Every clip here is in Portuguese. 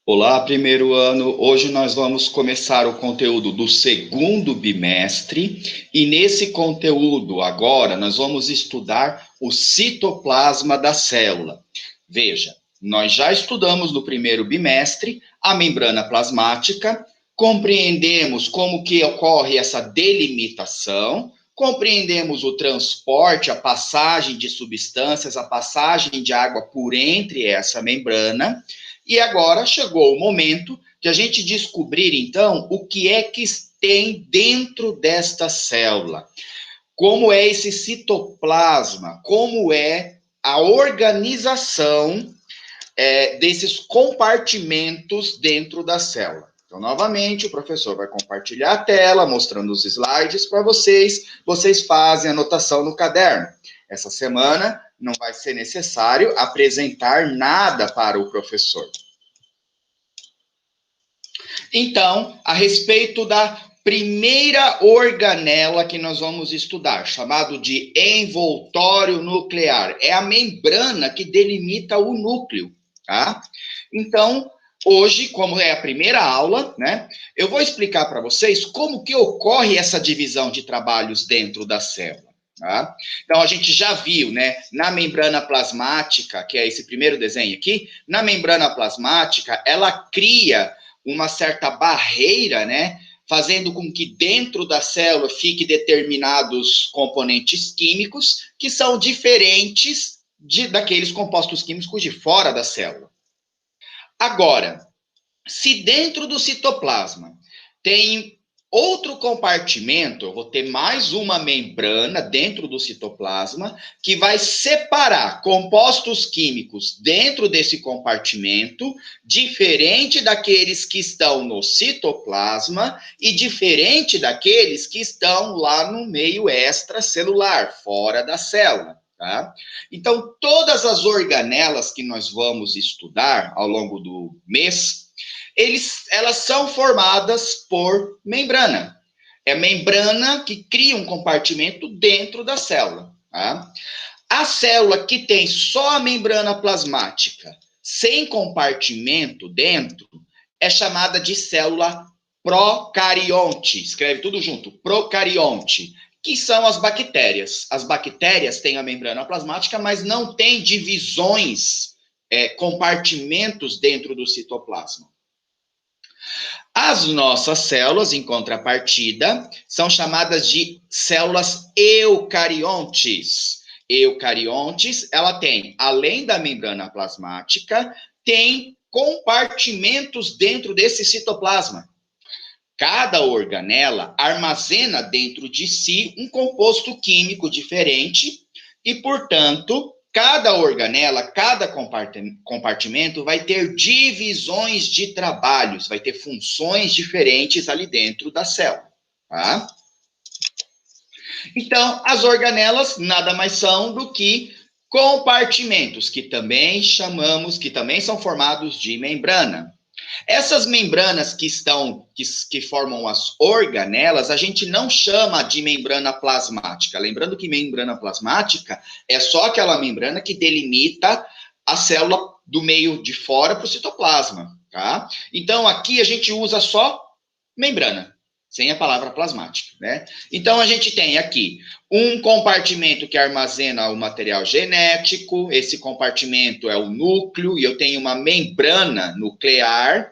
Olá, primeiro ano. Hoje nós vamos começar o conteúdo do segundo bimestre e nesse conteúdo agora nós vamos estudar o citoplasma da célula. Veja, nós já estudamos no primeiro bimestre a membrana plasmática, compreendemos como que ocorre essa delimitação, compreendemos o transporte, a passagem de substâncias, a passagem de água por entre essa membrana. E agora chegou o momento de a gente descobrir, então, o que é que tem dentro desta célula. Como é esse citoplasma, como é a organização desses compartimentos dentro da célula. Então, novamente, o professor vai compartilhar a tela, mostrando os slides para vocês. Vocês fazem anotação no caderno. Essa semana não vai ser necessário apresentar nada para o professor. Então, a respeito da primeira organela que nós vamos estudar, chamado de envoltório nuclear. É a membrana que delimita o núcleo, tá? Então, hoje, como é a primeira aula, né, eu vou explicar para vocês como que ocorre essa divisão de trabalhos dentro da célula. Tá? Então, a gente já viu, né, na membrana plasmática, que é esse primeiro desenho aqui, na membrana plasmática, ela cria uma certa barreira, né, fazendo com que dentro da célula fique determinados componentes químicos que são diferentes daqueles compostos químicos de fora da célula. Agora, se dentro do citoplasma tem outro compartimento, eu vou ter mais uma membrana dentro do citoplasma que vai separar compostos químicos dentro desse compartimento, diferente daqueles que estão no citoplasma e diferente daqueles que estão lá no meio extracelular, fora da célula. Tá? Então, todas as organelas que nós vamos estudar ao longo do mês, elas são formadas por membrana. É membrana que cria um compartimento dentro da célula. Tá? A célula que tem só a membrana plasmática, sem compartimento dentro, é chamada de célula procarionte. Escreve tudo junto, procarionte, que são as bactérias. As bactérias têm a membrana plasmática, mas não têm divisões, compartimentos dentro do citoplasma. As nossas células, em contrapartida, são chamadas de células eucariontes. Eucariontes, ela tem, além da membrana plasmática, tem compartimentos dentro desse citoplasma. Cada organela armazena dentro de si um composto químico diferente e, portanto, cada organela, cada compartimento vai ter divisões de trabalhos, vai ter funções diferentes ali dentro da célula, tá? Então, as organelas nada mais são do que compartimentos, que também são formados de membrana. Essas membranas que formam as organelas, a gente não chama de membrana plasmática. Lembrando que membrana plasmática é só aquela membrana que delimita a célula do meio de fora para o citoplasma, tá? Então, aqui a gente usa só membrana, sem a palavra plasmática, né? Então, a gente tem aqui um compartimento que armazena o material genético, esse compartimento é o núcleo, e eu tenho uma membrana nuclear,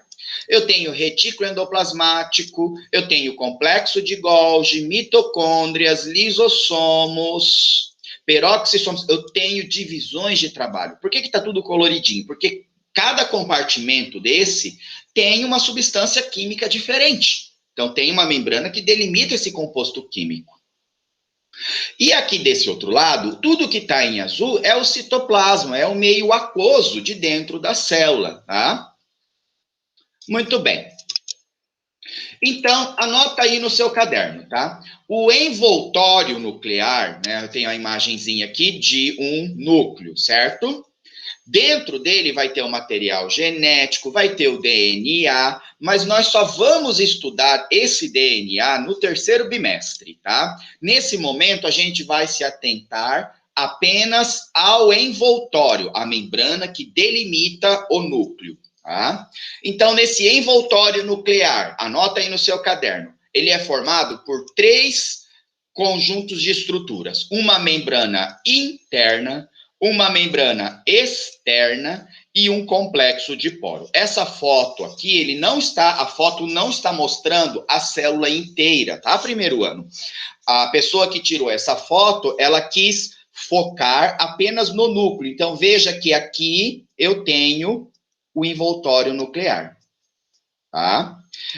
eu tenho retículo endoplasmático, eu tenho complexo de Golgi, mitocôndrias, lisossomos, peroxissomos, eu tenho divisões de trabalho. Por que está tudo coloridinho? Porque cada compartimento desse tem uma substância química diferente. Então, tem uma membrana que delimita esse composto químico. E aqui desse outro lado, tudo que está em azul é o citoplasma, é o meio aquoso de dentro da célula, tá? Muito bem. Então, anota aí no seu caderno, tá? O envoltório nuclear, né? Eu tenho a imagenzinha aqui de um núcleo, certo? Dentro dele vai ter o material genético, vai ter o DNA, mas nós só vamos estudar esse DNA no terceiro bimestre, tá? Nesse momento, a gente vai se atentar apenas ao envoltório, a membrana que delimita o núcleo. Tá? Então, nesse envoltório nuclear, anota aí no seu caderno, ele é formado por 3 conjuntos de estruturas. Uma membrana interna, uma membrana externa e um complexo de poro. Essa foto aqui, a foto não está mostrando a célula inteira, tá? Primeiro ano. A pessoa que tirou essa foto, ela quis focar apenas no núcleo. Então, veja que aqui eu tenho o envoltório nuclear, tá?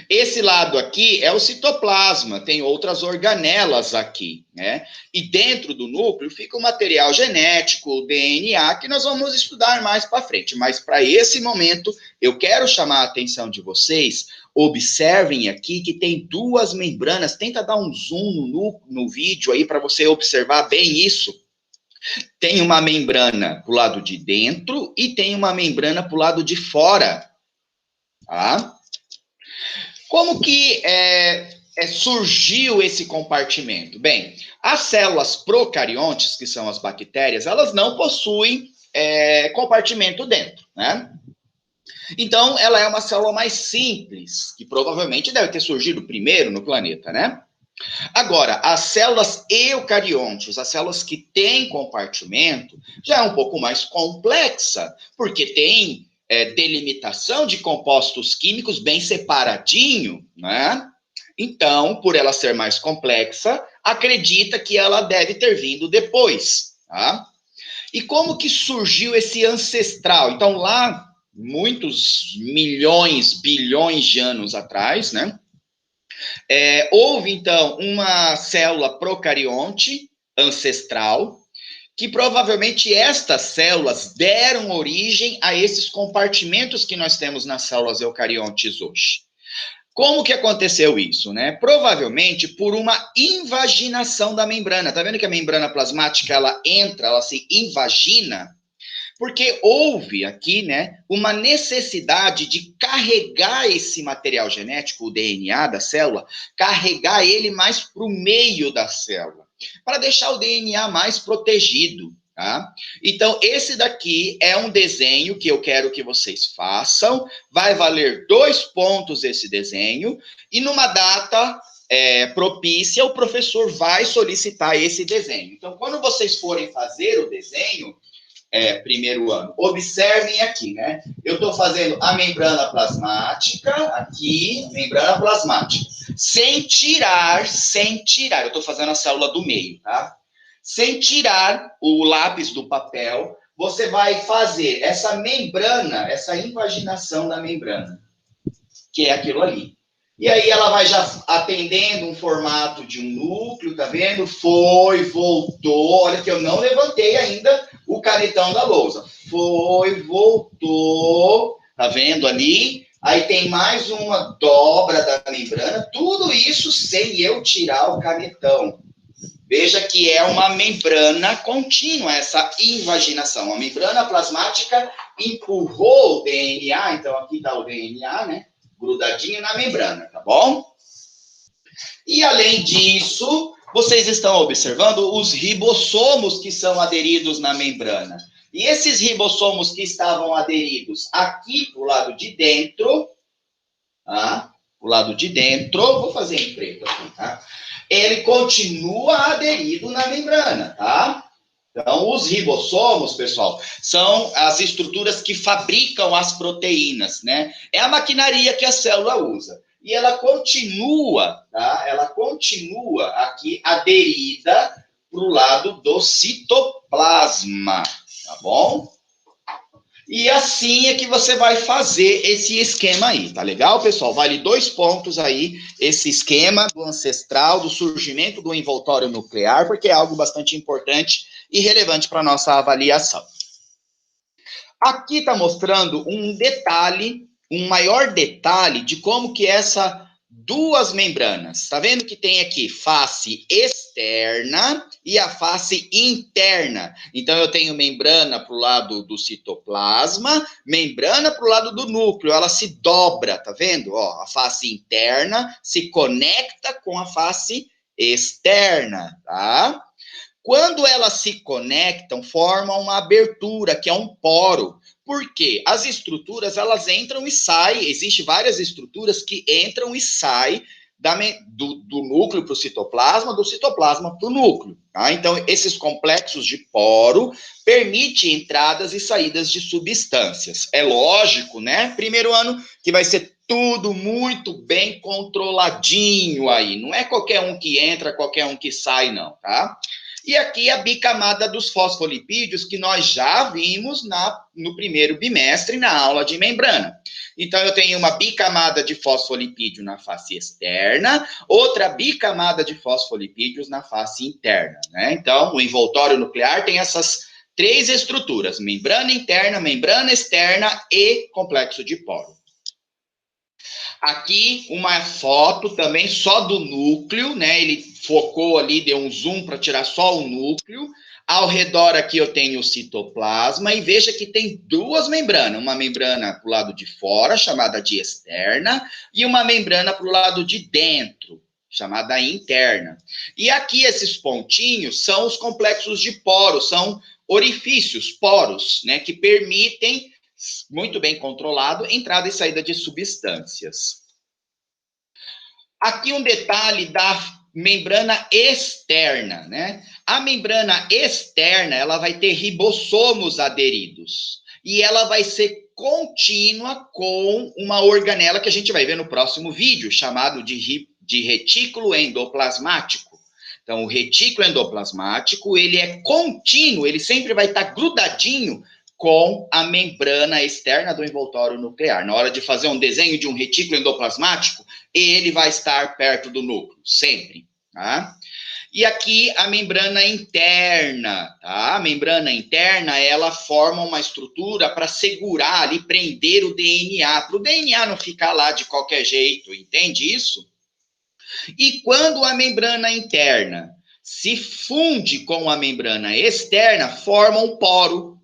Esse lado aqui é o citoplasma, tem outras organelas aqui, né? E dentro do núcleo fica o material genético, o DNA, que nós vamos estudar mais para frente. Mas para esse momento, eu quero chamar a atenção de vocês. Observem aqui que tem 2 membranas. Tenta dar um zoom no vídeo aí para você observar bem isso. Tem uma membrana para o lado de dentro e tem uma membrana para o lado de fora, tá? Como que surgiu esse compartimento? Bem, as células procariontes, que são as bactérias, elas não possuem compartimento dentro, né? Então, ela é uma célula mais simples, que provavelmente deve ter surgido primeiro no planeta, né? Agora, as células eucariontes, as células que têm compartimento, já é um pouco mais complexa, porque tem delimitação de compostos químicos bem separadinho, né? Então, por ela ser mais complexa, acredita que ela deve ter vindo depois, tá? E como que surgiu esse ancestral? Então, lá, muitos milhões, bilhões de anos atrás, né? Houve, então, uma célula procarionte ancestral, que provavelmente estas células deram origem a esses compartimentos que nós temos nas células eucariontes hoje. Como que aconteceu isso, né? Provavelmente por uma invaginação da membrana. Tá vendo que a membrana plasmática, ela entra, ela se invagina? Porque houve aqui, né, uma necessidade de carregar esse material genético, o DNA da célula, carregar ele mais para o meio da célula, para deixar o DNA mais protegido, tá? Então, esse daqui é um desenho que eu quero que vocês façam, vai valer 2 pontos esse desenho, e numa data propícia, o professor vai solicitar esse desenho. Então, quando vocês forem fazer o desenho, primeiro ano. Observem aqui, né? Eu estou fazendo a membrana plasmática, aqui, membrana plasmática. Sem tirar, eu estou fazendo a célula do meio, tá? Sem tirar o lápis do papel, você vai fazer essa membrana, essa invaginação da membrana, que é aquilo ali. E aí ela vai já atendendo um formato de um núcleo, tá vendo? Foi, voltou. Olha que eu não levantei ainda o canetão da lousa. Foi, voltou. Tá vendo ali? Aí tem mais uma dobra da membrana. Tudo isso sem eu tirar o canetão. Veja que é uma membrana contínua, essa invaginação. A membrana plasmática empurrou o DNA. Então aqui está o DNA, né? Grudadinho na membrana, tá bom? E além disso, vocês estão observando os ribossomos que são aderidos na membrana. E esses ribossomos que estavam aderidos aqui pro lado de dentro, tá? O lado de dentro, vou fazer em preto aqui, tá? Ele continua aderido na membrana, tá? Então, os ribossomos, pessoal, são as estruturas que fabricam as proteínas, né? É a maquinaria que a célula usa. E ela continua, tá? Ela continua aqui aderida para o lado do citoplasma, tá bom? E assim é que você vai fazer esse esquema aí, tá legal, pessoal? Vale 2 pontos aí, esse esquema do ancestral, do surgimento do envoltório nuclear, porque é algo bastante importante e relevante para a nossa avaliação. Aqui está mostrando um detalhe, um maior detalhe de como que essa 2 membranas. Está vendo que tem aqui face externa e a face interna. Então, eu tenho membrana para o lado do citoplasma, membrana para o lado do núcleo. Ela se dobra, tá vendo? Ó, a face interna se conecta com a face externa, tá? Quando elas se conectam, formam uma abertura, que é um poro. Por quê? As estruturas, elas entram e saem, existem várias estruturas que entram e saem do núcleo para o citoplasma, do citoplasma para o núcleo. Tá? Então, esses complexos de poro permitem entradas e saídas de substâncias. É lógico, né? Primeiro ano que vai ser tudo muito bem controladinho aí. Não é qualquer um que entra, qualquer um que sai, não, tá? E aqui a bicamada dos fosfolipídios, que nós já vimos no primeiro bimestre, na aula de membrana. Então, eu tenho uma bicamada de fosfolipídio na face externa, outra bicamada de fosfolipídios na face interna, né? Então, o envoltório nuclear tem essas três estruturas: membrana interna, membrana externa e complexo de poro. Aqui uma foto também só do núcleo, né? Ele focou ali, deu um zoom para tirar só o núcleo. Ao redor aqui eu tenho o citoplasma e veja que tem duas membranas, uma membrana para o lado de fora, chamada de externa, e uma membrana para o lado de dentro, chamada interna. E aqui esses pontinhos são os complexos de poros, são orifícios, poros, né, que permitem, muito bem controlado, entrada e saída de substâncias. Aqui um detalhe da membrana externa, né? A membrana externa, ela vai ter ribossomos aderidos e ela vai ser contínua com uma organela que a gente vai ver no próximo vídeo, chamado de retículo endoplasmático. Então, o retículo endoplasmático, ele é contínuo, ele sempre vai estar grudadinho com a membrana externa do envoltório nuclear. Na hora de fazer um desenho de um retículo endoplasmático, ele vai estar perto do núcleo, sempre. Tá? E aqui a membrana interna, tá? A membrana interna, ela forma uma estrutura para segurar ali, prender o DNA, para o DNA não ficar lá de qualquer jeito, entende isso? E quando a membrana interna se funde com a membrana externa, forma um poro,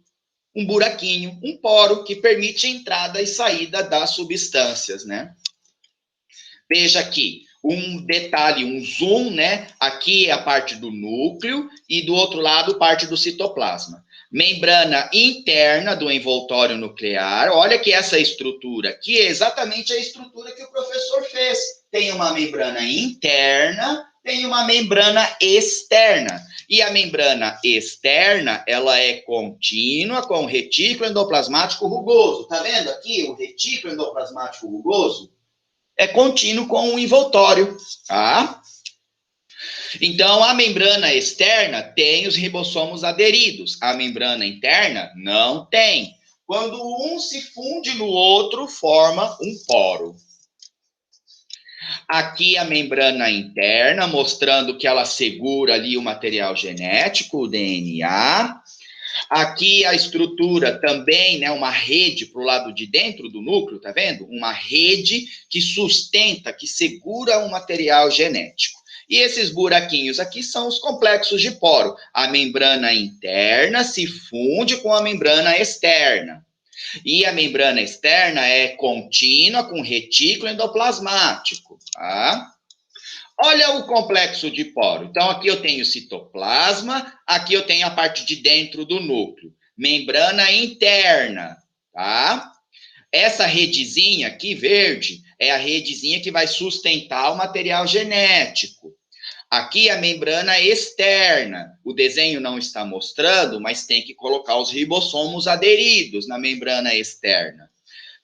um buraquinho, um poro que permite a entrada e saída das substâncias, né? Veja aqui, um detalhe, um zoom, né? Aqui é a parte do núcleo e do outro lado parte do citoplasma. Membrana interna do envoltório nuclear. Olha que essa estrutura aqui é exatamente a estrutura que o professor fez. Tem uma membrana interna, tem uma membrana externa. E a membrana externa, ela é contínua com o retículo endoplasmático rugoso. Tá vendo aqui o retículo endoplasmático rugoso? É contínuo com o envoltório, tá? Então, a membrana externa tem os ribossomos aderidos. A membrana interna não tem. Quando um se funde no outro, forma um poro. Aqui a membrana interna, mostrando que ela segura ali o material genético, o DNA. Aqui a estrutura também, né, uma rede para o lado de dentro do núcleo, tá vendo? Uma rede que sustenta, que segura o material genético. E esses buraquinhos aqui são os complexos de poro. A membrana interna se funde com a membrana externa. E a membrana externa é contínua com retículo endoplasmático, tá? Olha o complexo de poro. Então, aqui eu tenho citoplasma, aqui eu tenho a parte de dentro do núcleo. Membrana interna, tá? Essa redezinha aqui, verde, é a redezinha que vai sustentar o material genético. Aqui a membrana externa. O desenho não está mostrando, mas tem que colocar os ribossomos aderidos na membrana externa.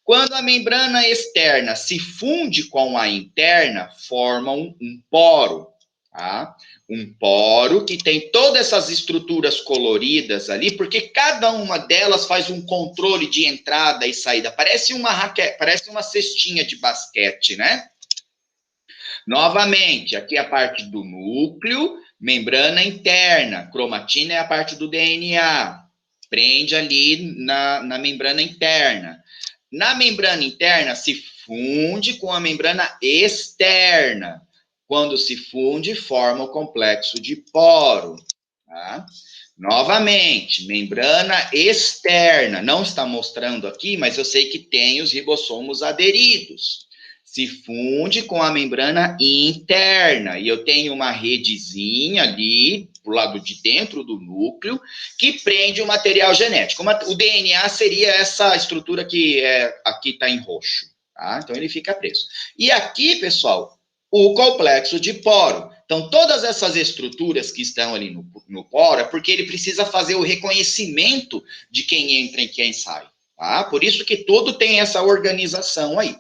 Quando a membrana externa se funde com a interna, formam um poro, tá? Um poro que tem todas essas estruturas coloridas ali, porque cada uma delas faz um controle de entrada e saída. Parece uma cestinha de basquete, né? Novamente, aqui a parte do núcleo, membrana interna, cromatina é a parte do DNA, prende ali na membrana interna. Na membrana interna se funde com a membrana externa. Quando se funde, forma o complexo de poro. Tá? Novamente, membrana externa. Não está mostrando aqui, mas eu sei que tem os ribossomos aderidos. Se funde com a membrana interna. E eu tenho uma redezinha ali para o lado de dentro do núcleo, que prende o material genético. O DNA seria essa estrutura que aqui está em roxo, tá? Então ele fica preso. E aqui, pessoal, o complexo de poro. Então, todas essas estruturas que estão ali no poro é porque ele precisa fazer o reconhecimento de quem entra e quem sai, tá? Por isso que tudo tem essa organização aí.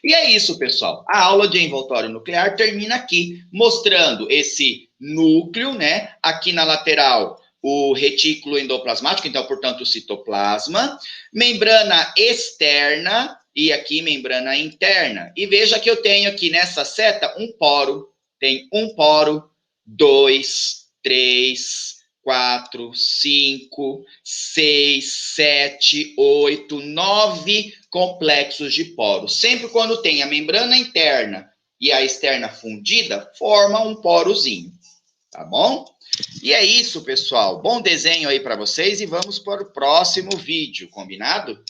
E é isso, pessoal. A aula de envoltório nuclear termina aqui, mostrando esse núcleo, né? Aqui na lateral, o retículo endoplasmático, então, portanto, o citoplasma. Membrana externa e aqui membrana interna. E veja que eu tenho aqui nessa seta um poro. Tem um poro, 2, 3, 4, 5, 6, 7, 8, 9 complexos de poros. Sempre quando tem a membrana interna e a externa fundida, forma um porozinho, tá bom? E é isso, pessoal. Bom desenho aí para vocês e vamos para o próximo vídeo, combinado?